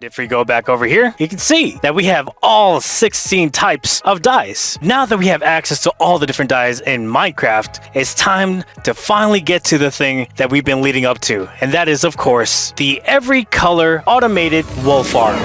If we go back over here, you can see that we have all 16 types of dyes. Now that we have access to all the different dyes in Minecraft, it's time to finally get to the thing that we've been leading up to. And that is, of course, the every color automated wool farm.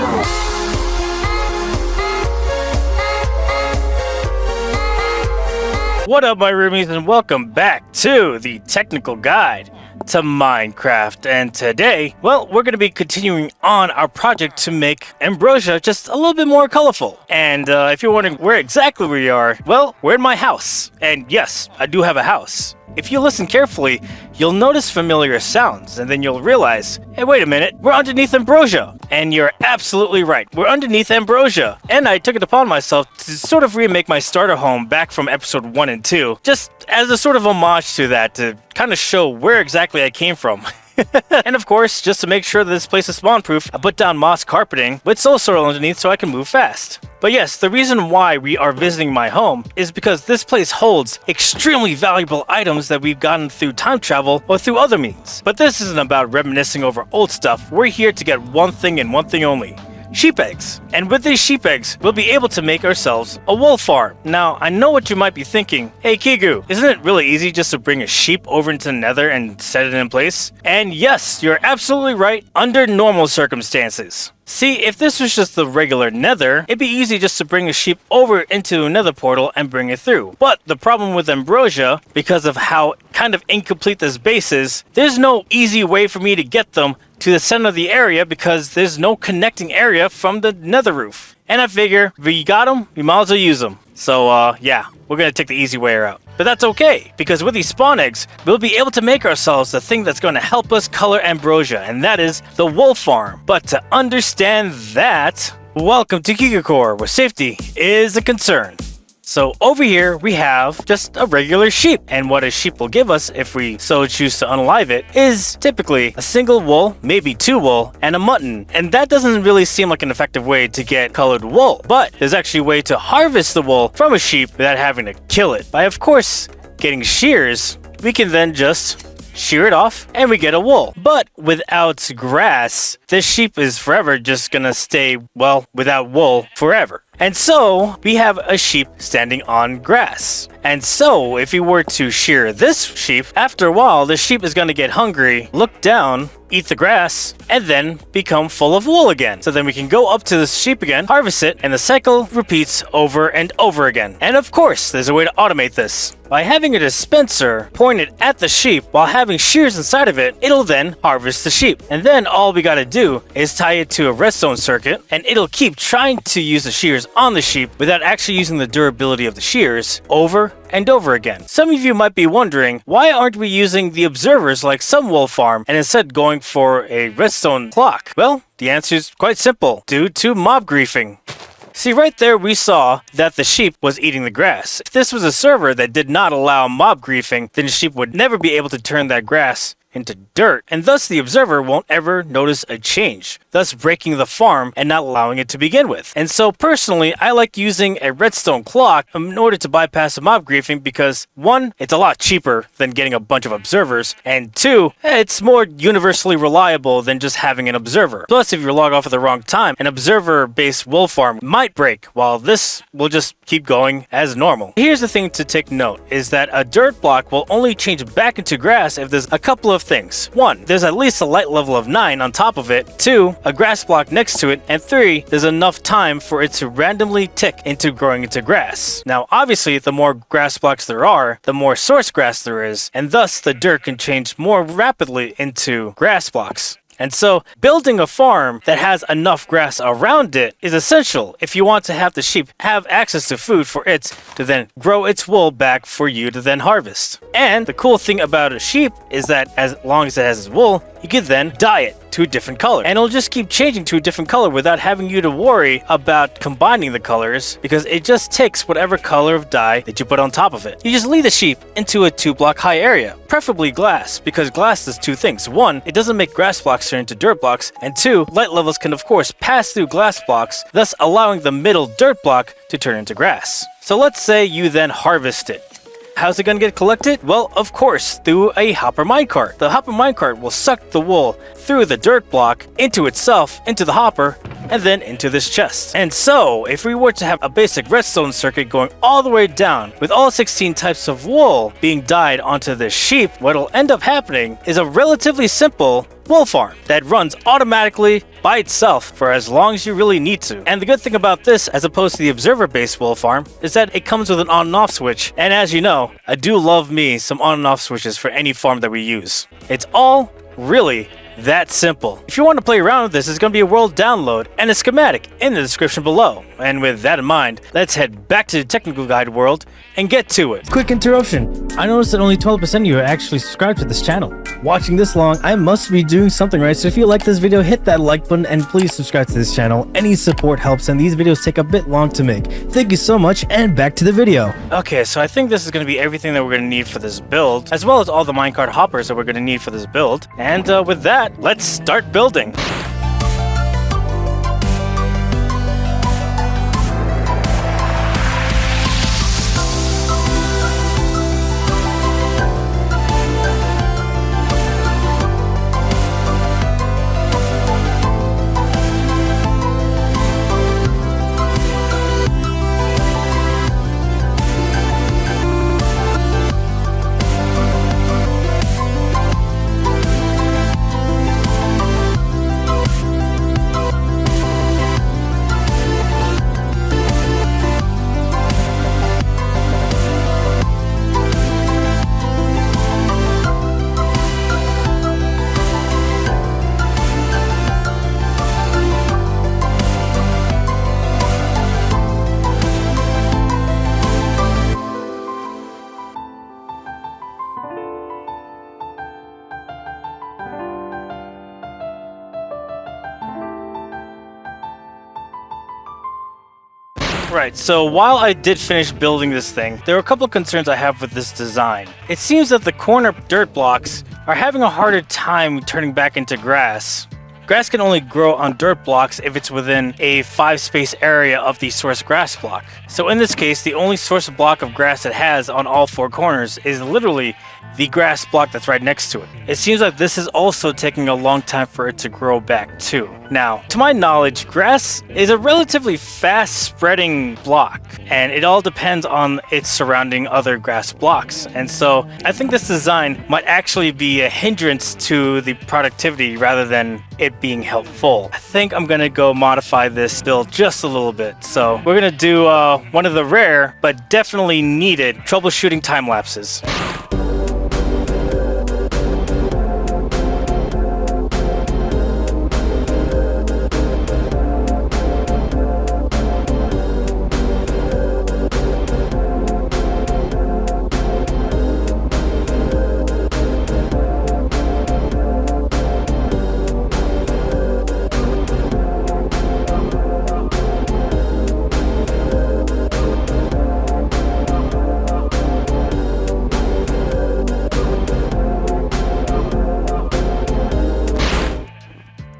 What up, my roomies, and welcome back to the technical guide to Minecraft. And today, well, we're going to be continuing on our project to make Ambrosia just a little bit more colorful. And if you're wondering where exactly we are, well, we're in my house. And yes, I do have a house. If you listen carefully, you'll notice familiar sounds, and then you'll realize, hey, wait a minute, we're underneath Ambrosia. And you're absolutely right, we're underneath Ambrosia. And I took it upon myself to sort of remake my starter home back from episode 1 and 2, just as a sort of homage to that, to kind of show where exactly I came from. And of course, just to make sure that this place is spawn-proof, I put down moss carpeting with soul soil underneath so I can move fast. But yes, the reason why we are visiting my home is because this place holds extremely valuable items that we've gotten through time travel or through other means. But this isn't about reminiscing over old stuff. We're here to get one thing and one thing only: sheep eggs. And with these sheep eggs, we'll be able to make ourselves a wool farm. Now, I know what you might be thinking. Hey, Kigu, isn't it really easy just to bring a sheep over into the nether and set it in place? And yes, you're absolutely right, under normal circumstances. See, if this was just the regular nether, it'd be easy just to bring a sheep over into a nether portal and bring it through. But the problem with Ambrosia, because of how kind of incomplete this base is, there's no easy way for me to get them to the center of the area because there's no connecting area from the nether roof. And I figure, if we got them, we might as well use them. So, yeah, we're gonna take the easy way out. But that's okay, because with these spawn eggs, we'll be able to make ourselves the thing that's going to help us color Ambrosia, and that is the wool farm. But to understand that, welcome to KiguCorp, where safety is a concern. So over here, we have just a regular sheep. And what a sheep will give us, if we so choose to unalive it, is typically a single wool, maybe two wool, and a mutton. And that doesn't really seem like an effective way to get colored wool. But there's actually a way to harvest the wool from a sheep without having to kill it. By, of course, getting shears, we can then just shear it off and we get a wool. But without grass, this sheep is forever just gonna stay, well, without wool forever. And so we have a sheep standing on grass. And so if you were to shear this sheep, after a while, the sheep is going to get hungry, look down, eat the grass, and then become full of wool again. So then we can go up to this sheep again, harvest it, and the cycle repeats over and over again. And of course, there's a way to automate this. By having a dispenser pointed at the sheep while having shears inside of it, it'll then harvest the sheep. And then all we gotta do is tie it to a redstone circuit, and it'll keep trying to use the shears on the sheep without actually using the durability of the shears over and over again. Some of you might be wondering, why aren't we using the observers like some wool farm and instead going for a redstone clock? Well, the answer is quite simple: due to mob griefing. See, right there we saw that the sheep was eating the grass. If this was a server that did not allow mob griefing, then the sheep would never be able to turn that grass into dirt, and thus the observer won't ever notice a change, thus breaking the farm and not allowing it to begin with. And so personally, I like using a redstone clock in order to bypass the mob griefing because, one, it's a lot cheaper than getting a bunch of observers, and two, it's more universally reliable than just having an observer. Plus, if you log off at the wrong time, an observer-based wool farm might break, while this will just keep going as normal. Here's the thing to take note, is that a dirt block will only change back into grass if there's a couple of things. One, there's at least a light level of 9 on top of it. 2, a grass block next to it. And 3, there's enough time for it to randomly tick into growing into grass. Now, obviously, the more grass blocks there are, the more source grass there is, and thus the dirt can change more rapidly into grass blocks. And so, building a farm that has enough grass around it is essential if you want to have the sheep have access to food for it to then grow its wool back for you to then harvest. And the cool thing about a sheep is that as long as it has its wool, you can then dye it to a different color. And it'll just keep changing to a different color without having you to worry about combining the colors, because it just takes whatever color of dye that you put on top of it. You just lead the sheep into a 2-block high area, preferably glass, because glass does 2 things. 1, it doesn't make grass blocks turn into dirt blocks, and 2, light levels can of course pass through glass blocks, thus allowing the middle dirt block to turn into grass. So let's say you then harvest it. How's it gonna get collected? Well, of course, through a hopper minecart. The hopper minecart will suck the wool through the dirt block into itself, into the hopper, and then into this chest. And so, if we were to have a basic redstone circuit going all the way down, with all 16 types of wool being dyed onto this sheep, what'll end up happening is a relatively simple wool farm that runs automatically by itself for as long as you really need to. And the good thing about this, as opposed to the observer-based wool farm, is that it comes with an on and off switch. And as you know, I do love me some on and off switches for any farm that we use. It's all really that simple. If you want to play around with this, it's going to be a world download and a schematic in the description below. And with that in mind, let's head back to the technical guide world and get to it. Quick interruption. I noticed that only 12% of you are actually subscribed to this channel. Watching this long, I must be doing something right, so if you like this video, hit that like button and please subscribe to this channel. Any support helps and these videos take a bit long to make. Thank you so much, and back to the video. Okay, so I think this is going to be everything that we're going to need for this build, as well as all the minecart hoppers that we're going to need for this build. And with that, let's start building. Right, so while I did finish building this thing, there are a couple of concerns I have with this design. It seems that the corner dirt blocks are having a harder time turning back into grass. Grass can only grow on dirt blocks if it's within a 5-space area of the source grass block. So in this case, the only source block of grass it has on all 4 corners is literally the grass block that's right next to it. It seems like this is also taking a long time for it to grow back too. Now, to my knowledge, grass is a relatively fast spreading block, and it all depends on its surrounding other grass blocks. And so I think this design might actually be a hindrance to the productivity rather than it being helpful. I think I'm gonna go modify this build just a little bit. So we're gonna do one of the rare but definitely needed troubleshooting time lapses.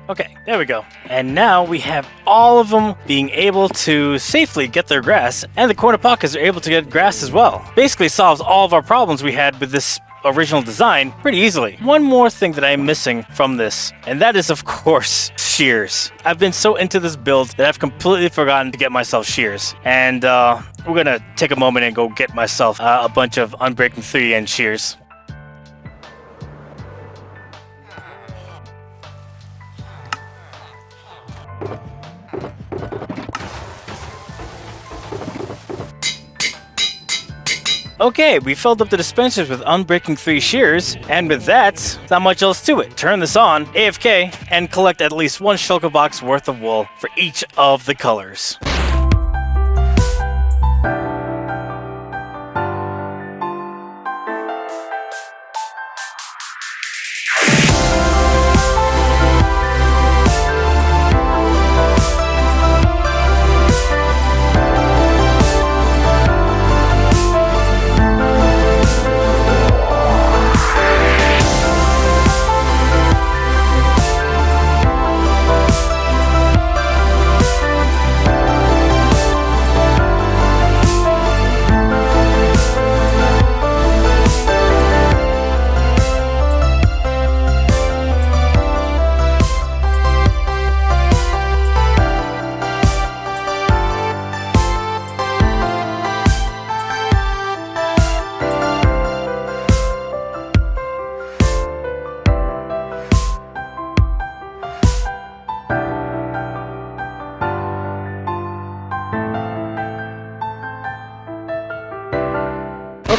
Okay, there we go. And now we have all of them being able to safely get their grass, and the corner pockets are able to get grass as well. Basically solves all of our problems we had with this original design pretty easily. One more thing that I'm missing from this, and that is of course shears. I've been so into this build that I've completely forgotten to get myself shears, and we're gonna take a moment and go get myself a bunch of Unbreaking 3 shears. Okay, we filled up the dispensers with Unbreaking 3 shears, and with that, not much else to it. Turn this on, AFK, and collect at least 1 shulker box worth of wool for each of the colors.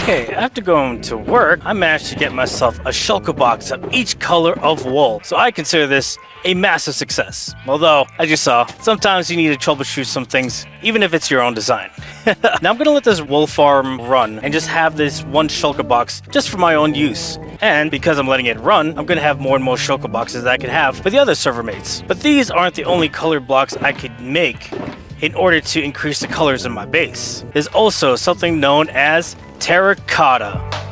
Okay, after going to work, I managed to get myself a shulker box of each color of wool. So I consider this a massive success. Although, as you saw, sometimes you need to troubleshoot some things, even if it's your own design. Now I'm gonna let this wool farm run and just have this one shulker box just for my own use. And because I'm letting it run, I'm gonna have more and more shulker boxes that I can have for the other server mates. But these aren't the only color blocks I could make in order to increase the colors in my base. There's also something known as terracotta.